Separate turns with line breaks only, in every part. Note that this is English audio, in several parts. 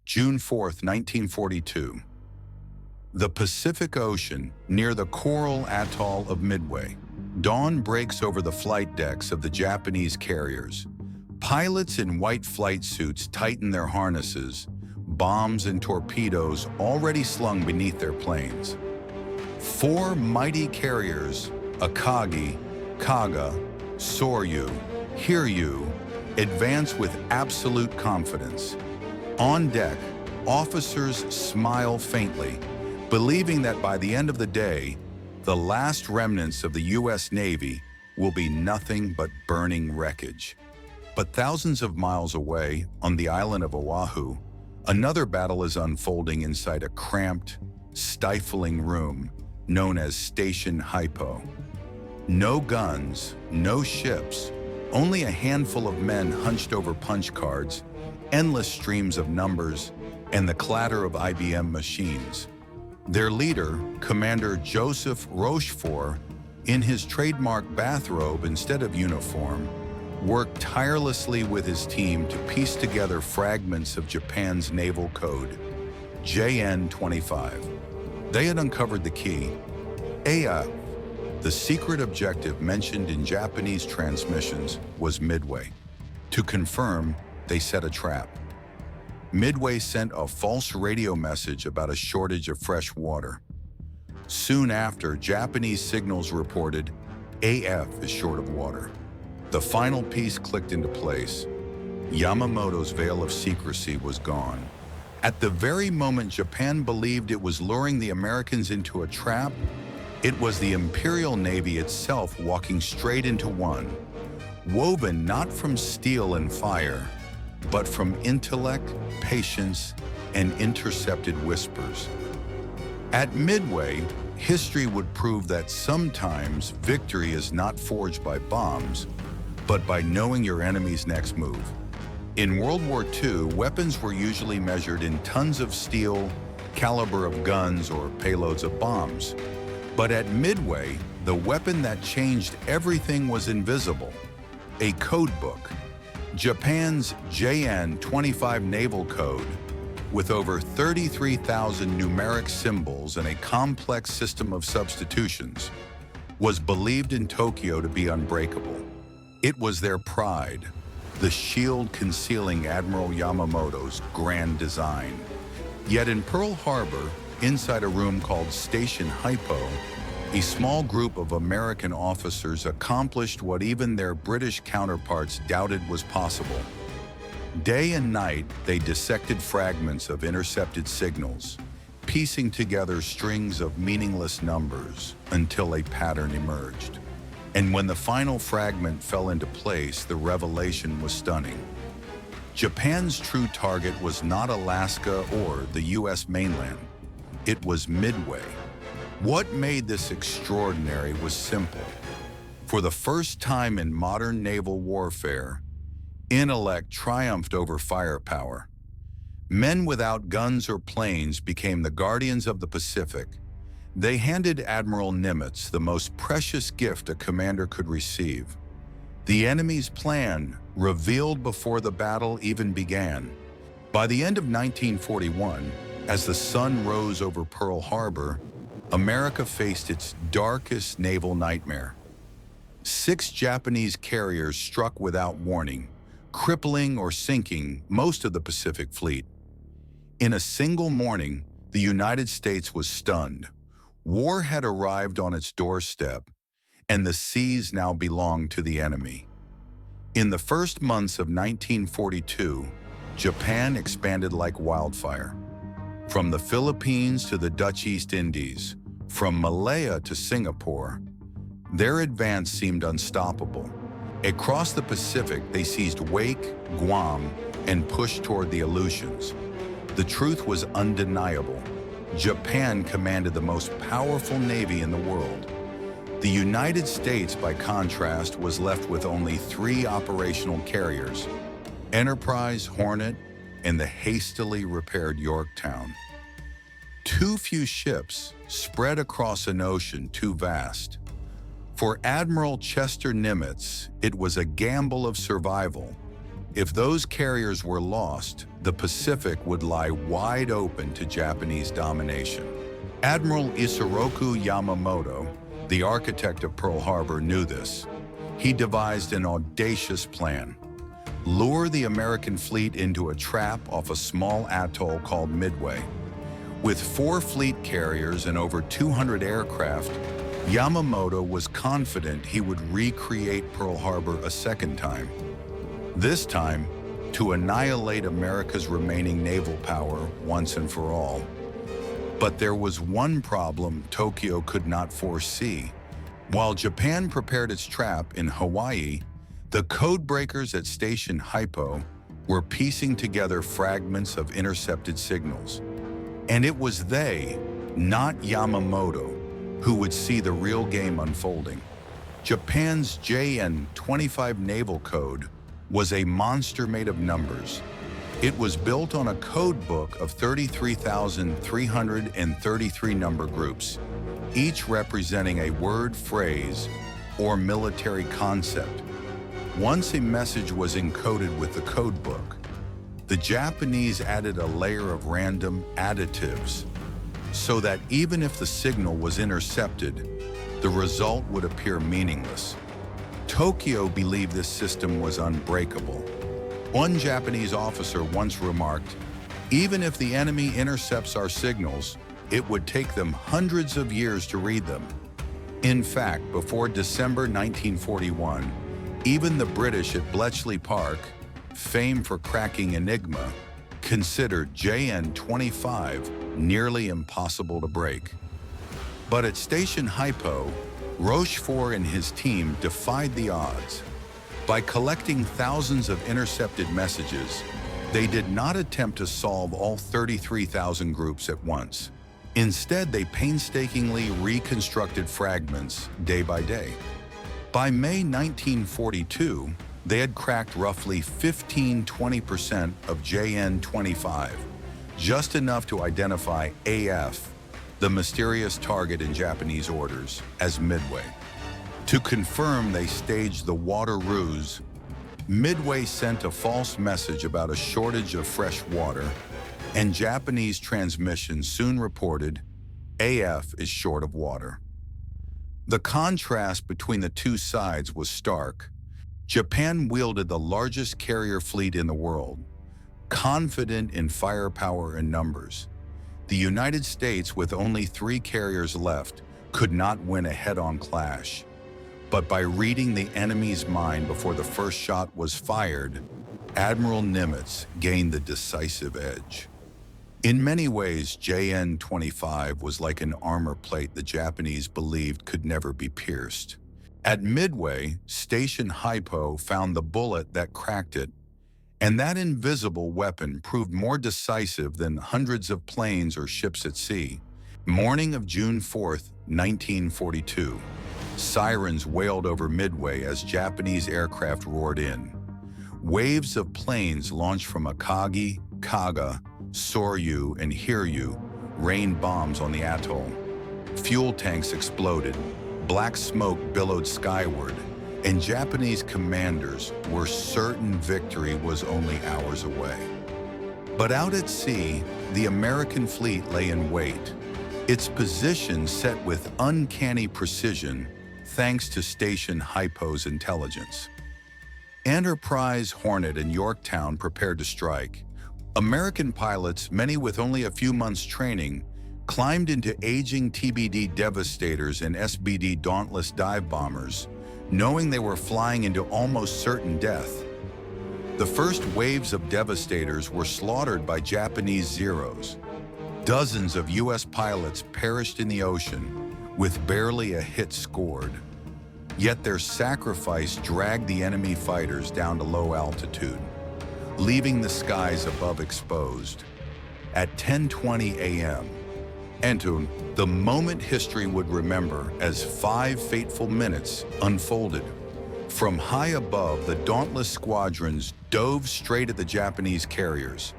June 4, 1942. The Pacific Ocean, near the coral atoll of Midway. Dawn breaks over the flight decks of the Japanese carriers. Pilots in white flight suits tighten their harnesses, bombs and torpedoes already slung beneath their planes. Four mighty carriers, Akagi, Kaga, Soryu, Hiryu, advance with absolute confidence. On deck, officers smile faintly, believing that by the end of the day, the last remnants of the U.S. Navy will be nothing but burning wreckage. But thousands of miles away, on the island of Oahu, another battle is unfolding inside a cramped, stifling room known as Station HYPO. No guns, no ships, only a handful of men hunched over punch cards, endless streams of numbers, and the clatter of IBM machines. Their leader, Commander Joseph Rochefort, in his trademark bathrobe instead of uniform, worked tirelessly with his team to piece together fragments of Japan's naval code, JN-25. They had uncovered the key, AF. The secret objective mentioned in Japanese transmissions was Midway. To confirm, they set a trap. Midway sent a false radio message about a shortage of fresh water. Soon after, Japanese signals reported, AF is short of water. The final piece clicked into place. Yamamoto's veil of secrecy was gone. At the very moment Japan believed it was luring the Americans into a trap, it was the Imperial Navy itself walking straight into one, woven not from steel and fire, but from intellect, patience, and intercepted whispers. At Midway, history would prove that sometimes victory is not forged by bombs, but by knowing your enemy's next move. In World War II, weapons were usually measured in tons of steel, caliber of guns, or payloads of bombs. But at Midway, the weapon that changed everything was invisible, a code book. Japan's JN-25 naval code, with over 33,000 numeric symbols and a complex system of substitutions, was believed in Tokyo to be unbreakable. It was their pride, the shield concealing Admiral Yamamoto's grand design. Yet in Pearl Harbor, inside a room called Station HYPO, a small group of American officers accomplished what even their British counterparts doubted was possible. Day and night, they dissected fragments of intercepted signals, piecing together strings of meaningless numbers until a pattern emerged. And when the final fragment fell into place, the revelation was stunning. Japan's true target was not Alaska or the U.S. mainland. It was Midway. What made this extraordinary was simple. For the first time in modern naval warfare, intellect triumphed over firepower. Men without guns or planes became the guardians of the Pacific. They handed Admiral Nimitz the most precious gift a commander could receive. The enemy's plan, revealed before the battle even began. By the end of 1941, as the sun rose over Pearl Harbor, America faced its darkest naval nightmare. 6 Japanese carriers struck without warning, crippling or sinking most of the Pacific Fleet. In a single morning, the United States was stunned. War had arrived on its doorstep, and the seas now belonged to the enemy. In the first months of 1942, Japan expanded like wildfire. From the Philippines to the Dutch East Indies, from Malaya to Singapore, their advance seemed unstoppable. Across the Pacific, they seized Wake, Guam, and pushed toward the Aleutians. The truth was undeniable. Japan commanded the most powerful navy in the world. The United States, by contrast, was left with only 3 operational carriers: Enterprise, Hornet, and the hastily repaired Yorktown. Too few ships spread across an ocean too vast. For Admiral Chester Nimitz, it was a gamble of survival. If those carriers were lost, the Pacific would lie wide open to Japanese domination. Admiral Isoroku Yamamoto, the architect of Pearl Harbor, knew this. He devised an audacious plan: lure the American fleet into a trap off a small atoll called Midway. With 4 fleet carriers and over 200 aircraft, Yamamoto was confident he would recreate Pearl Harbor a second time. This time, to annihilate America's remaining naval power once and for all. But there was one problem Tokyo could not foresee. While Japan prepared its trap in Hawaii, the codebreakers at Station HYPO were piecing together fragments of intercepted signals. And it was they, not Yamamoto, who would see the real game unfolding. Japan's JN-25 naval code was a monster made of numbers. It was built on a code book of 33,333 number groups, each representing a word, phrase, or military concept. Once a message was encoded with the code book, the Japanese added a layer of random additives so that even if the signal was intercepted, the result would appear meaningless. Tokyo believed this system was unbreakable. One Japanese officer once remarked, "Even if the enemy intercepts our signals, it would take them hundreds of years to read them." In fact, before December 1941, even the British at Bletchley Park, famed for cracking Enigma, considered JN-25 nearly impossible to break. But at Station HYPO, Rochefort and his team defied the odds. By collecting thousands of intercepted messages, they did not attempt to solve all 33,000 groups at once. Instead, they painstakingly reconstructed fragments day by day. By May 1942, they had cracked roughly 15–20% of JN-25, just enough to identify AF, the mysterious target in Japanese orders, as Midway. To confirm they staged the water ruse, Midway sent a false message about a shortage of fresh water, and Japanese transmission soon reported, "AF is short of water." The contrast between the two sides was stark. Japan wielded the largest carrier fleet in the world, confident in firepower and numbers. The United States, with only 3 carriers left, could not win a head-on clash. But by reading the enemy's mind before the first shot was fired, Admiral Nimitz gained the decisive edge. In many ways, JN-25 was like an armor plate the Japanese believed could never be pierced. At Midway, Station HYPO found the bullet that cracked it, and that invisible weapon proved more decisive than hundreds of planes or ships at sea. Morning of June 4th, 1942. Sirens wailed over Midway as Japanese aircraft roared in. Waves of planes launched from Akagi, Kaga, Soryu, and Hiryu rained bombs on the atoll. Fuel tanks exploded, black smoke billowed skyward, and Japanese commanders were certain victory was only hours away. But out at sea, the American fleet lay in wait, its position set with uncanny precision thanks to Station HYPO's intelligence. Enterprise, Hornet, and Yorktown prepared to strike. American pilots, many with only a few months' training, climbed into aging TBD Devastators and SBD Dauntless dive bombers, knowing they were flying into almost certain death. The first waves of Devastators were slaughtered by Japanese Zeros. Dozens of U.S. pilots perished in the ocean, with barely a hit scored. Yet their sacrifice dragged the enemy fighters down to low altitude, leaving the skies above exposed. At 10:20 a.m., entered the moment history would remember as 5 fateful minutes unfolded. From high above, the dauntless squadrons dove straight at the Japanese carriers,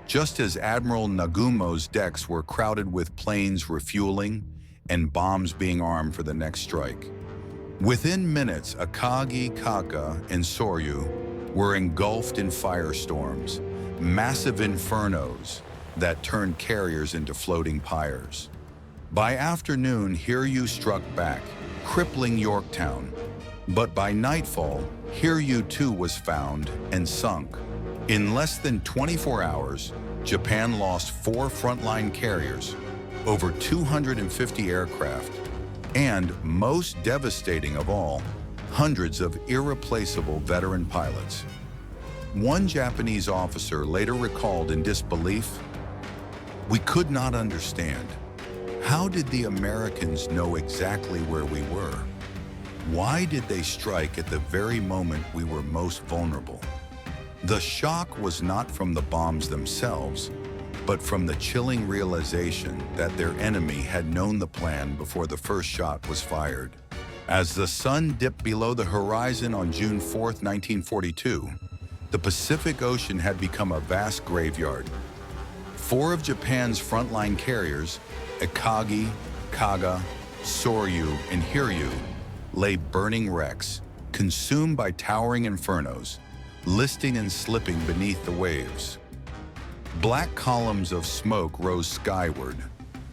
just as Admiral Nagumo's decks were crowded with planes refueling and bombs being armed for the next strike. Within minutes, Akagi, Kaka, and Soryu were engulfed in firestorms, massive infernos that turned carriers into floating pyres. By afternoon, Hiryu struck back, crippling Yorktown. But by nightfall, Hiryu too was found and sunk. In less than 24 hours, Japan lost 4 frontline carriers, over 250 aircraft, and, most devastating of all, hundreds of irreplaceable veteran pilots. One Japanese officer later recalled in disbelief, "We could not understand. How did the Americans know exactly where we were? Why did they strike at the very moment we were most vulnerable?" The shock was not from the bombs themselves, but from the chilling realization that their enemy had known the plan before the first shot was fired. As the sun dipped below the horizon on June 4, 1942, the Pacific Ocean had become a vast graveyard. 4 of Japan's frontline carriers, Akagi, Kaga, Soryu, and Hiryu, lay burning wrecks, consumed by towering infernos, listing and slipping beneath the waves. Black columns of smoke rose skyward,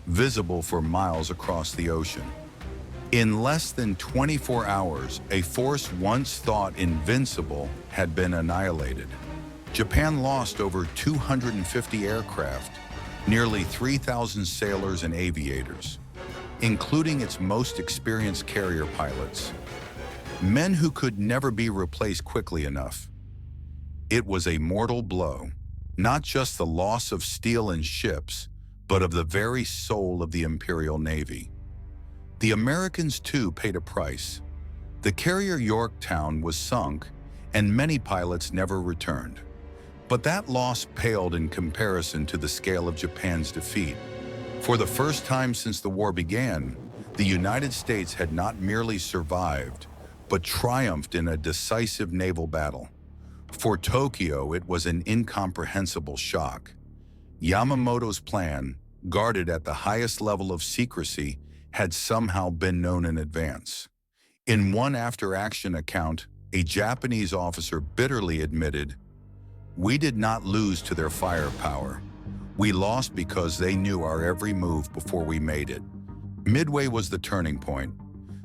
visible for miles across the ocean. In less than 24 hours, a force once thought invincible had been annihilated. Japan lost over 250 aircraft, nearly 3,000 sailors and aviators, including its most experienced carrier pilots, men who could never be replaced quickly enough. It was a mortal blow, not just the loss of steel and ships, but of the very soul of the Imperial Navy. The Americans too paid a price. The carrier Yorktown was sunk, and many pilots never returned. But that loss paled in comparison to the scale of Japan's defeat. For the first time since the war began, the United States had not merely survived, but triumphed in a decisive naval battle. For Tokyo, it was an incomprehensible shock. Yamamoto's plan, guarded at the highest level of secrecy, had somehow been known in advance. In one after-action account, a Japanese officer bitterly admitted, "We did not lose to their firepower. We lost because they knew our every move before we made it." Midway was the turning point,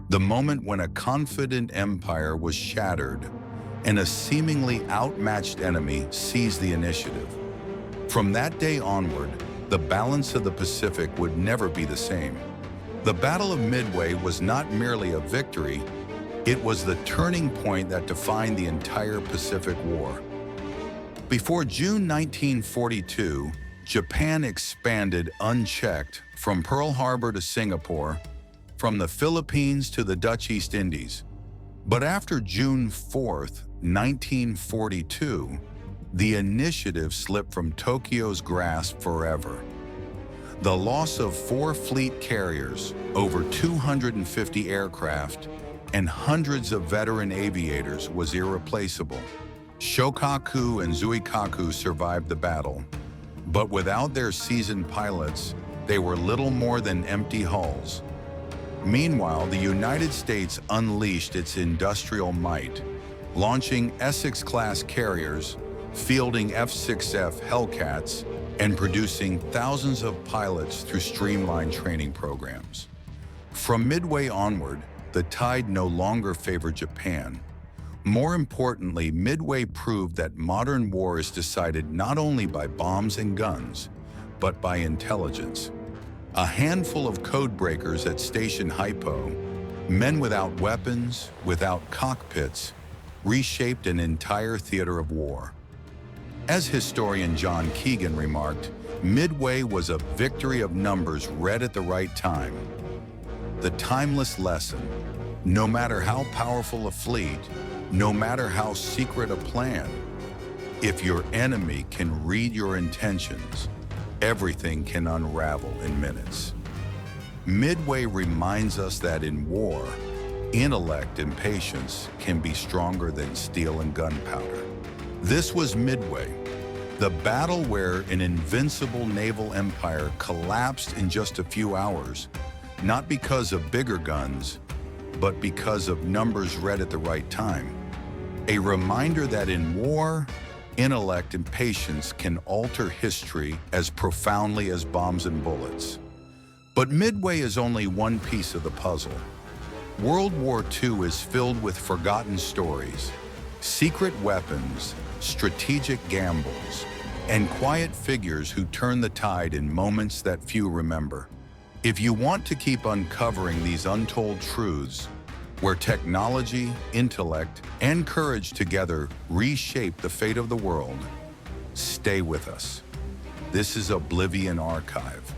the moment when a confident empire was shattered and a seemingly outmatched enemy seized the initiative. From that day onward, the balance of the Pacific would never be the same. The Battle of Midway was not merely a victory, it was the turning point that defined the entire Pacific War. Before June 1942, Japan expanded unchecked from Pearl Harbor to Singapore, from the Philippines to the Dutch East Indies. But after June 4th, 1942, the initiative slipped from Tokyo's grasp forever. The loss of 4 fleet carriers, over 250 aircraft, and hundreds of veteran aviators was irreplaceable. Shokaku and Zuikaku survived the battle, but without their seasoned pilots, they were little more than empty hulls. Meanwhile, the United States unleashed its industrial might, launching Essex-class carriers, fielding F-6F Hellcats, and producing thousands of pilots through streamlined training programs. From Midway onward, the tide no longer favored Japan. More importantly, Midway proved that modern war is decided not only by bombs and guns, but by intelligence. A handful of codebreakers at Station HYPO, men without weapons, without cockpits, reshaped an entire theater of war. As historian John Keegan remarked, Midway was a victory of numbers read at the right time. The timeless lesson: no matter how powerful a fleet, no matter how secret a plan, if your enemy can read your intentions, everything can unravel in minutes. Midway reminds us that in war, intellect and patience can be stronger than steel and gunpowder. This was Midway, the battle where an invincible naval empire collapsed in just a few hours, not because of bigger guns, but because of numbers read at the right time. A reminder that in war, intellect and patience can alter history as profoundly as bombs and bullets. But Midway is only one piece of the puzzle. World War II is filled with forgotten stories, secret weapons, strategic gambles, and quiet figures who turn the tide in moments that few remember. If you want to keep uncovering these untold truths, where technology, intellect, and courage together reshape the fate of the world, stay with us. This is Oblivion Archive.